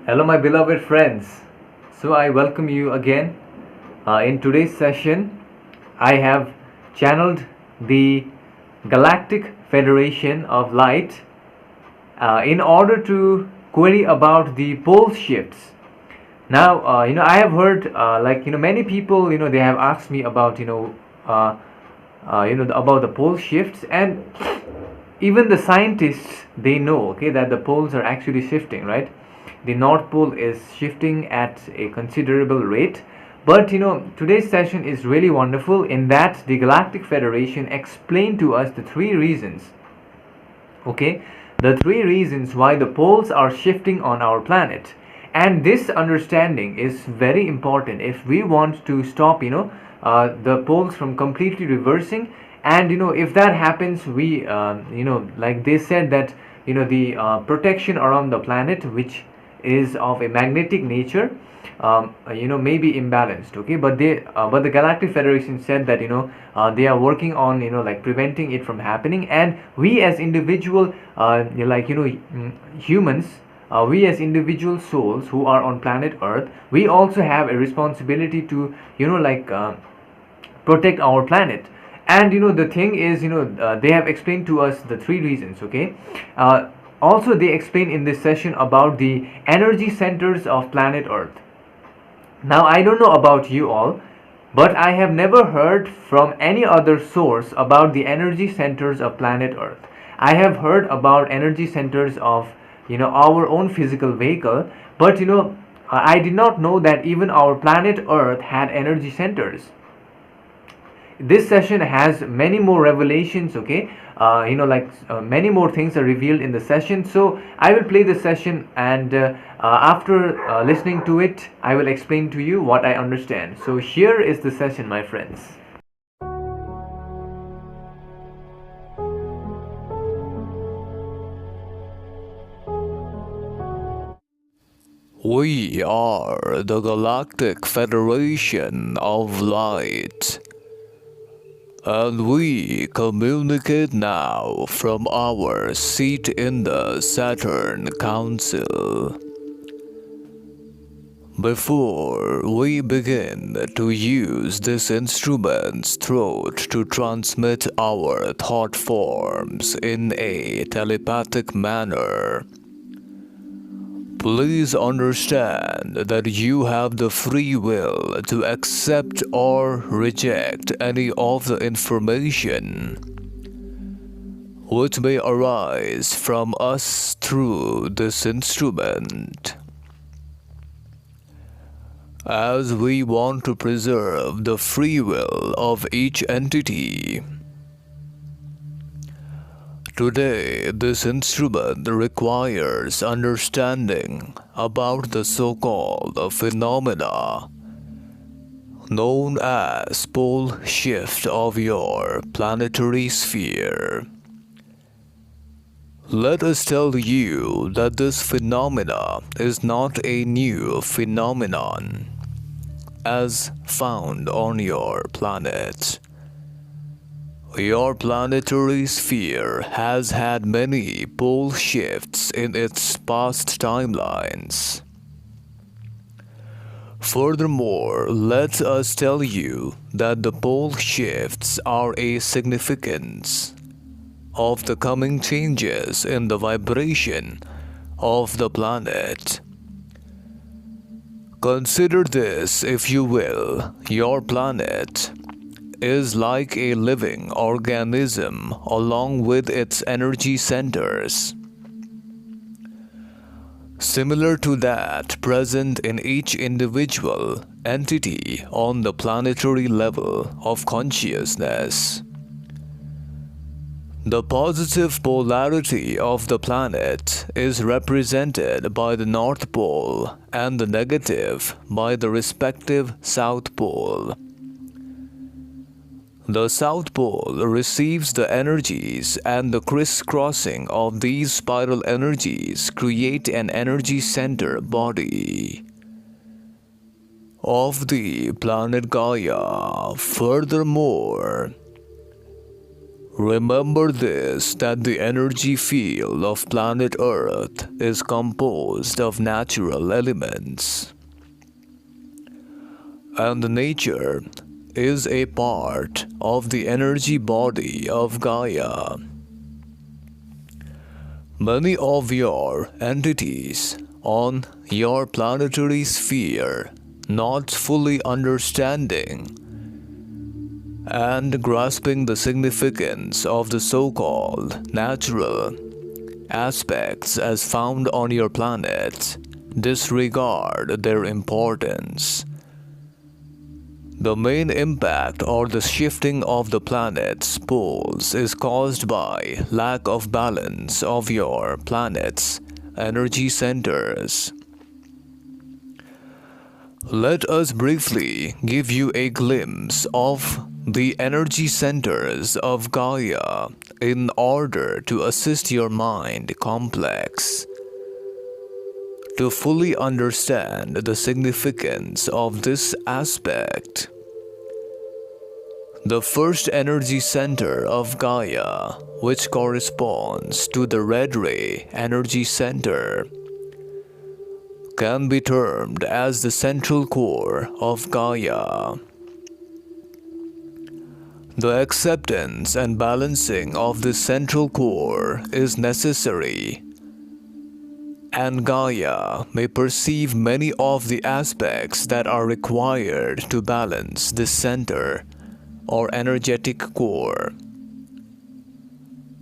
Hello, my beloved friends. So, I welcome you again. In today's session, I have channeled the Galactic Federation of Light in order to query about the pole shifts. Now, I have heard, many people, they have asked me about, about the pole shifts, and even the scientists they know, okay, that the poles are actually shifting, right? The north pole is shifting at a considerable rate. But today's session is really wonderful in that the Galactic Federation explained to us the three reasons, okay, the three reasons why the poles are shifting on our planet. And this understanding is very important if we want to stop the poles from completely reversing. And if that happens, we like they said that the protection around the planet, which is of a magnetic nature, may be imbalanced, okay. But the Galactic Federation said that they are working on preventing it from happening. And we as individual humans, we as individual souls who are on planet Earth, we also have a responsibility to protect our planet. And the thing is, they have explained to us the three reasons, okay. Also, they explain in this session about the energy centers of planet Earth. Now, I don't know about you all, but I have never heard from any other source about the energy centers of planet Earth. I have heard about energy centers of our own physical vehicle, but I did not know that even our planet Earth had energy centers. This session has many more revelations, okay. Many more things are revealed in the session. So I will play the session, and after listening to it, I will explain to you what I understand. So here is the session, my friends. We are the Galactic Federation of Light, and we communicate now from our seat in the Saturn Council. Before we begin to use this instrument's throat to transmit our thought forms in a telepathic manner, please understand that you have the free will to accept or reject any of the information which may arise from us through this instrument. As we want to preserve the free will of each entity, today, this instrument requires understanding about the so-called phenomena known as pole shift of your planetary sphere. Let us tell you that this phenomena is not a new phenomenon as found on your planet. Your planetary sphere has had many pole shifts in its past timelines. Furthermore, let us tell you that the pole shifts are a significance of the coming changes in the vibration of the planet. Consider this, if you will. Your planet is like a living organism along with its energy centers, similar to that present in each individual entity on the planetary level of consciousness. The positive polarity of the planet is represented by the North Pole and the negative by the respective South Pole. The South Pole receives the energies, and the crisscrossing of these spiral energies create an energy center body of the planet Gaia. Furthermore, Remember this, that the energy field of planet Earth is composed of natural elements, and nature is a part of the energy body of Gaia. Many of your entities on your planetary sphere, not fully understanding and grasping the significance of the so-called natural aspects as found on your planet, disregard their importance. The main impact or the shifting of the planet's poles is caused by lack of balance of your planet's energy centers. Let us briefly give you a glimpse of the energy centers of Gaia in order to assist your mind complex to fully understand the significance of this aspect. The first energy center of Gaia, which corresponds to the red ray energy center, can be termed as the central core of Gaia. The acceptance and balancing of this central core is necessary, and Gaia may perceive many of the aspects that are required to balance this center or energetic core.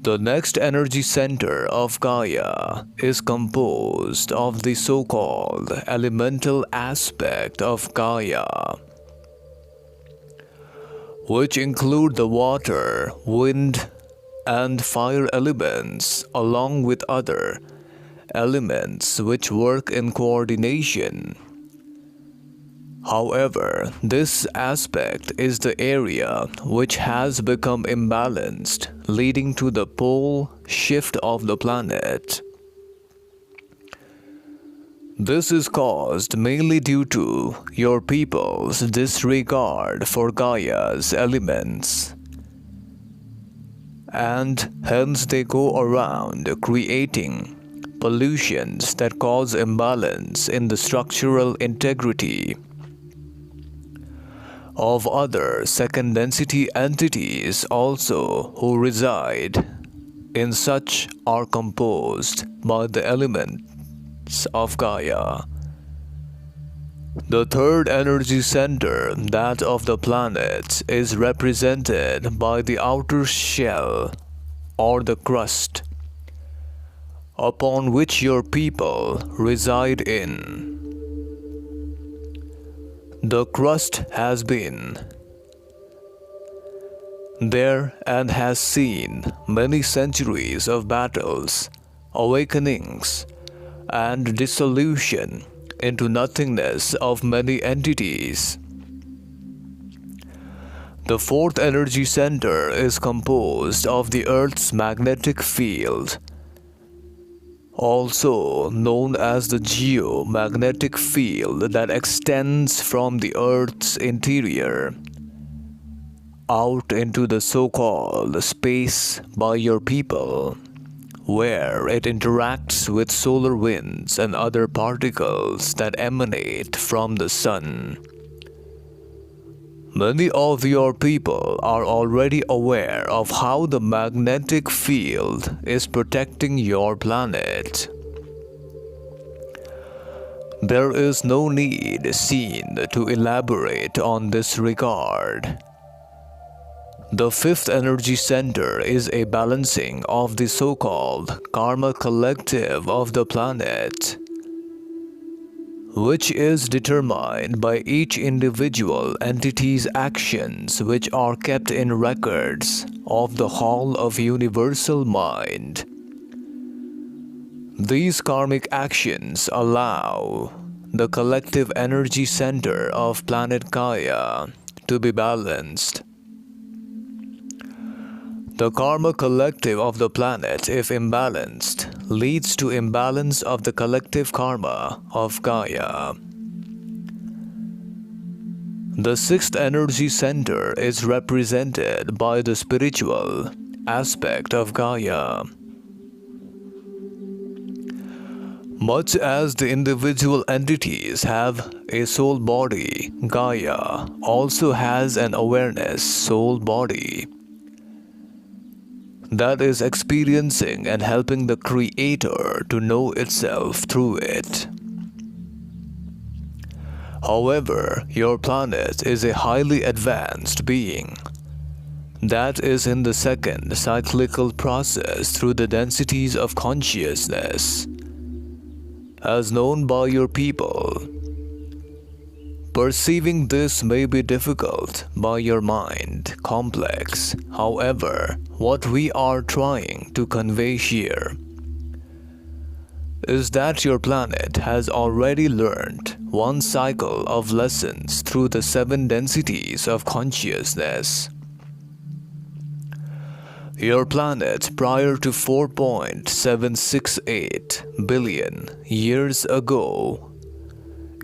The next energy center of Gaia is composed of the so-called elemental aspect of Gaia, which include the water, wind, and fire elements, along with other elements which work in coordination. However, this aspect is the area which has become imbalanced, leading to the pole shift of the planet. This is caused mainly due to your people's disregard for Gaia's elements, and hence they go around creating pollutions that cause imbalance in the structural integrity of other second density entities also who reside in such are composed by the elements of Gaia. The third energy center, that of the planet, is represented by the outer shell or the crust upon which your people reside in. The crust has been there and has seen many centuries of battles, awakenings, and dissolution into nothingness of many entities. The fourth energy center is composed of the Earth's magnetic field, also known as the geomagnetic field that extends from the Earth's interior out into the so-called space by your people, where it interacts with solar winds and other particles that emanate from the sun. Many of your people are already aware of how the magnetic field is protecting your planet. There is no need seen to elaborate on this regard. The fifth energy center is a balancing of the so-called karma collective of the planet, which is determined by each individual entity's actions, which are kept in records of the Hall of Universal Mind. These karmic actions allow the collective energy center of planet Gaia to be balanced. The karma collective of the planet, if imbalanced, leads to imbalance of the collective karma of Gaia. The sixth energy center is represented by the spiritual aspect of Gaia. Much as the individual entities have a soul body, Gaia also has an awareness soul body that is experiencing and helping the Creator to know itself through it. However, your planet is a highly advanced being that is in the second cyclical process through the densities of consciousness, as known by your people. Perceiving this may be difficult by your mind, complex. However, what we are trying to convey here is that your planet has already learned one cycle of lessons through the 7 densities of consciousness. Your planet prior to 4.768 billion years ago,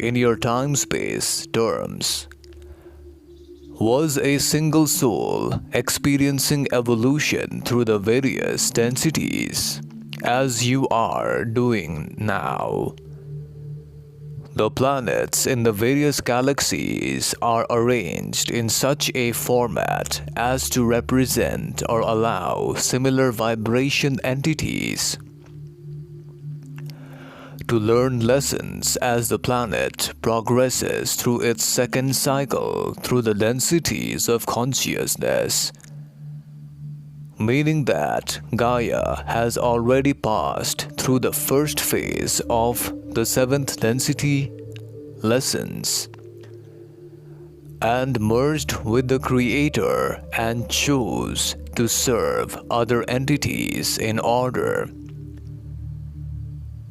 in your time-space terms, was a single soul experiencing evolution through the various densities, as you are doing now. The planets in the various galaxies are arranged in such a format as to represent or allow similar vibration entities to learn lessons as the planet progresses through its second cycle through the densities of consciousness, meaning that Gaia has already passed through the first phase of the 7th density lessons and merged with the Creator and chose to serve other entities in order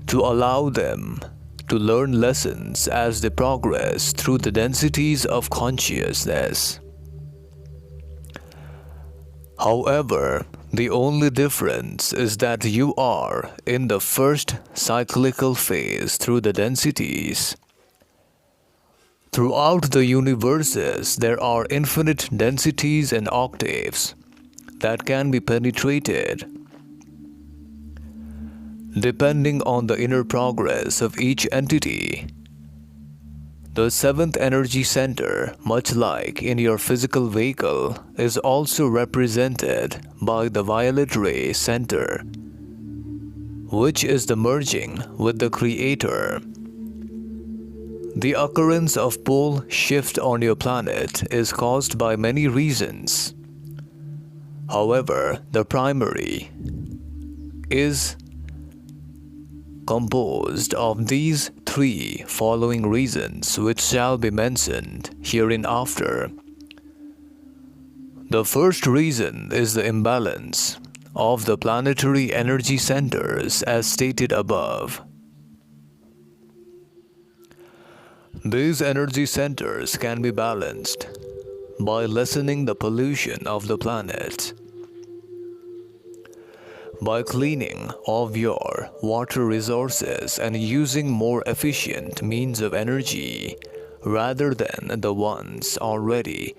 to allow them to learn lessons as they progress through the densities of consciousness. However, the only difference is that you are in the first cyclical phase through the densities. Throughout the universes, there are infinite densities and octaves that can be penetrated depending on the inner progress of each entity. The 7th energy center, much like in your physical vehicle, is also represented by the violet ray center, which is the merging with the Creator. The occurrence of pole shift on your planet is caused by many reasons. However, the primary is composed of these 3 following reasons, which shall be mentioned hereinafter. The first reason is the imbalance of the planetary energy centers as stated above. These energy centers can be balanced by lessening the pollution of the planet, by cleaning of your water resources and using more efficient means of energy rather than the ones already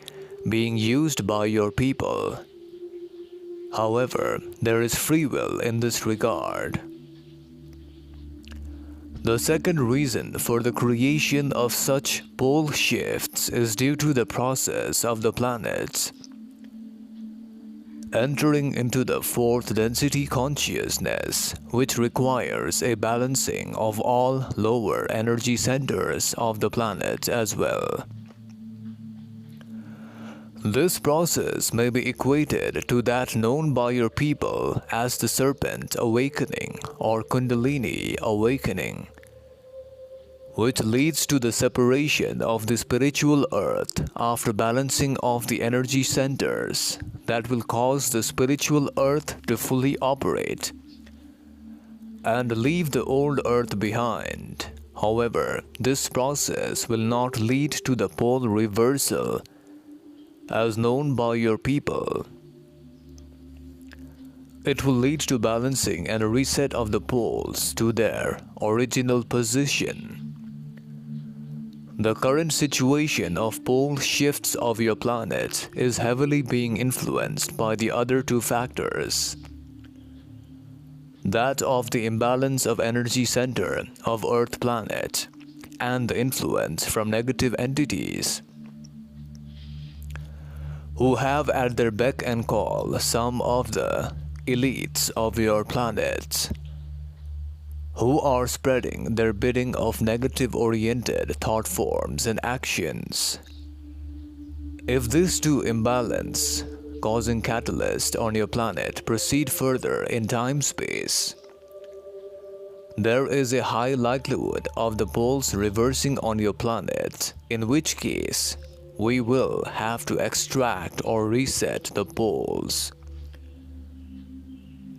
being used by your people. However, there is free will in this regard. The second reason for the creation of such pole shifts is due to the process of the planets entering into the 4th density consciousness, which requires a balancing of all lower energy centers of the planet as well. This process may be equated to that known by your people as the serpent awakening or kundalini awakening, which leads to the separation of the spiritual earth after balancing of the energy centers that will cause the spiritual earth to fully operate and leave the old earth behind. However, this process will not lead to the pole reversal as known by your people. It will lead to balancing and a reset of the poles to their original position. The current situation of pole shifts of your planet is heavily being influenced by the other two factors. That of the imbalance of energy center of Earth planet and the influence from negative entities who have at their beck and call some of the elites of your planet who are spreading their bidding of negative-oriented thought forms and actions. If these two imbalance causing catalyst on your planet proceed further in time-space, there is a high likelihood of the poles reversing on your planet, in which case we will have to extract or reset the poles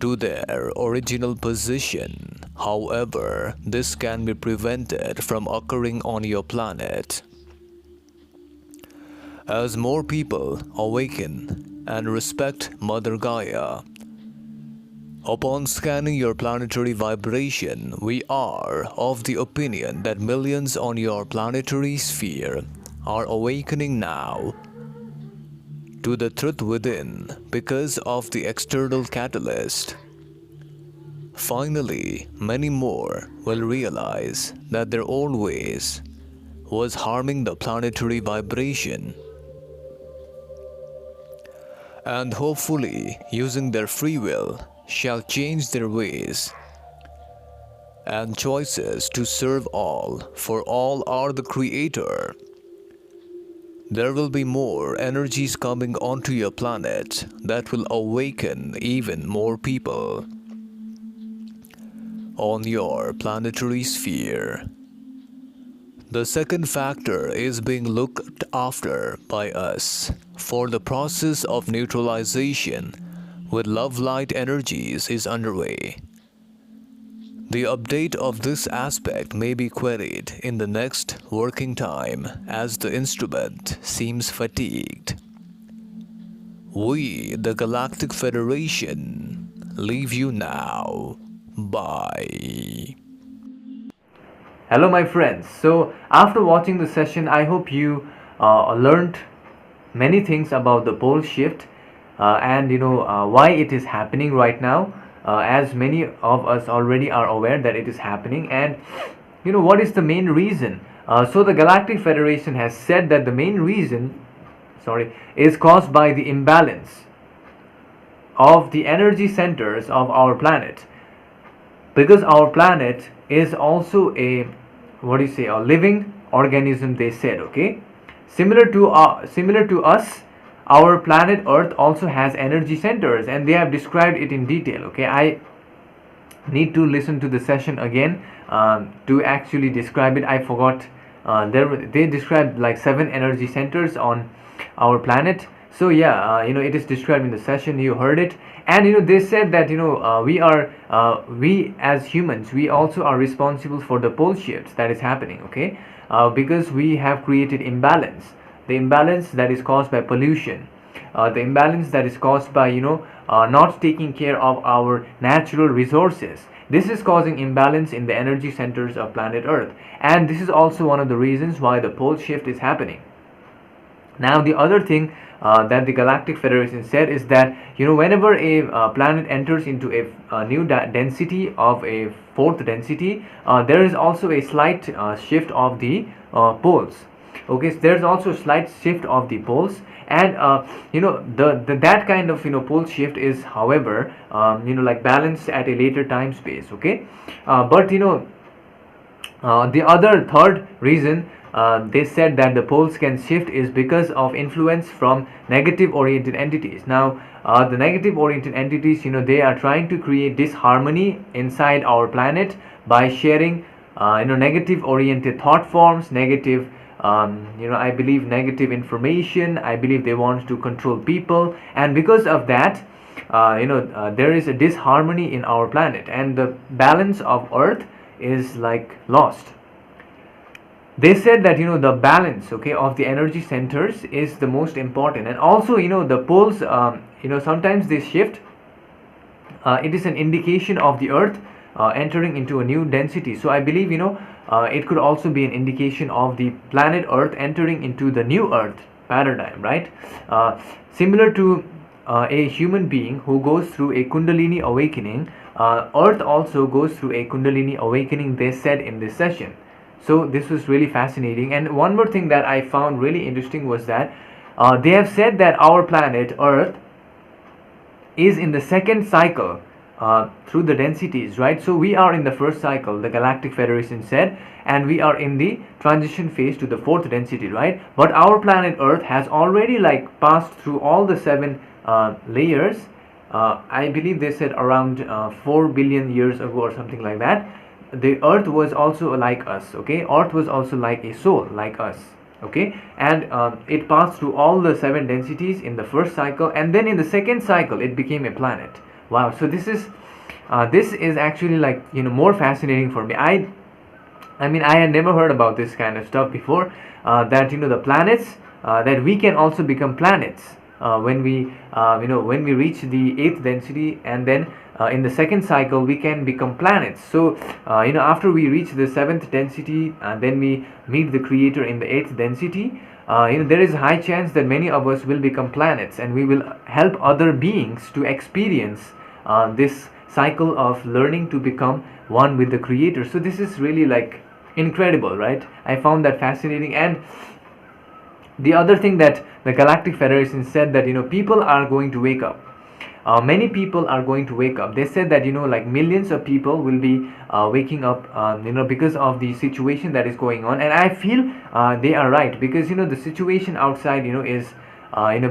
to their original position. However, this can be prevented from occurring on your planet. As more people awaken and respect Mother Gaia, upon scanning your planetary vibration, we are of the opinion that millions on your planetary sphere are awakening now to the truth within because of the external catalyst. Finally, many more will realize that their own ways was harming the planetary vibration, and hopefully using their free will shall change their ways and choices to serve all, for all are the Creator. There will be more energies coming onto your planet that will awaken even more people on your planetary sphere. The second factor is being looked after by us, for the process of neutralization with love light energies is underway. The update of this aspect may be queried in the next working time as the instrument seems fatigued. We, the Galactic Federation, leave you now. Bye. Hello my friends. So after watching the session, I hope you learned many things about the pole shift and why it is happening right now, as many of us already are aware that it is happening, and what is the main reason. So the Galactic Federation has said that the main reason is caused by the imbalance of the energy centers of our planet, because our planet is also a a living organism, they said. Okay, similar to us, our planet Earth also has energy centers, and they have described it in detail. Okay, I need to listen to the session again to actually describe it. I forgot. They described like 7 energy centers on our planet. So yeah, it is described in the session. You heard it, and they said that we as humans, we also are responsible for the pole shifts that is happening. Okay, because we have created imbalance. The imbalance that is caused by pollution, the imbalance that is caused by not taking care of our natural resources. This is causing imbalance in the energy centers of planet Earth, and this is also one of the reasons why the pole shift is happening. Now the other thing that the Galactic Federation said is that whenever a planet enters into a new density of a fourth density, there is also a slight shift of the poles. Okay, so there's also a slight shift of the poles, and that kind of pole shift is, however, like balanced at a later time space. Okay, but the other third reason they said that the poles can shift is because of influence from negative oriented entities. Now the negative oriented entities, they are trying to create disharmony inside our planet by sharing negative oriented thought forms, negative I believe negative information. I believe they want to control people, and because of that there is a disharmony in our planet, and the balance of Earth is like lost. They said that the balance, okay, of the energy centers is the most important, and also the poles, sometimes they shift. It is an indication of the Earth entering into a new density. So I believe it could also be an indication of the planet Earth entering into the new Earth paradigm, right? Similar to a human being who goes through a Kundalini awakening, Earth also goes through a Kundalini awakening, they said in this session. So this was really fascinating. And one more thing that I found really interesting was that they have said that our planet Earth is in the second cycle through the densities, right? So we are in the first cycle, the Galactic Federation said, and we are in the transition phase to the fourth density, right? But our planet Earth has already like passed through all the seven layers. I believe they said around 4 billion years ago or something like that. The Earth was also like us, okay? Earth was also like a soul, like us, okay? And it passed through all the seven densities in the first cycle, and then in the second cycle it became a planet. Wow, so this is actually like, you know, more fascinating for me. I mean, I had never heard about this kind of stuff before, that, you know, the planets, that we can also become planets when we when we reach the 8th density, and then in the second cycle we can become planets. So after we reach the 7th density, then we meet the creator in the 8th density. There is a high chance that many of us will become planets, and we will help other beings to experience this cycle of learning to become one with the creator. So this is really like incredible, right? I found that fascinating. And the other thing that the Galactic Federation said, that people are going to wake up. Many people are going to wake up. They said that like millions of people will be waking up because of the situation that is going on. And I feel they are right, because the situation outside is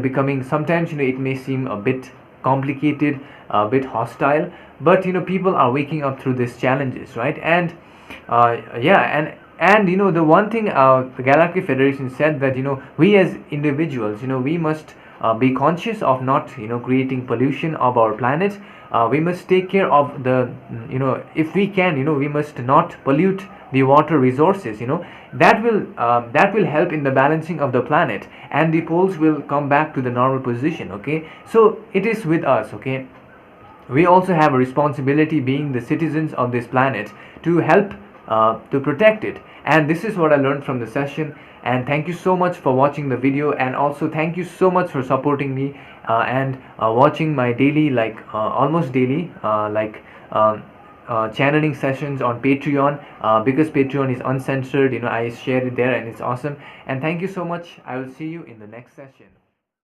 becoming, sometimes it may seem a bit complicated, a bit hostile, but people are waking up through these challenges, right? And the one thing the Galactic Federation said, that we as individuals, we must be conscious of not creating pollution of our planet. We must take care of the if we can, we must not pollute the water resources. That will help in the balancing of the planet, and the poles will come back to the normal position. Okay, so it is with us. Okay, we also have a responsibility, being the citizens of this planet, to help to protect it. And this is what I learned from the session. And thank you so much for watching the video, and also thank you so much for supporting me and watching my daily, like almost daily channeling sessions on Patreon, because Patreon is uncensored. I share it there, and it's awesome. And thank you so much. I will see you in the next session.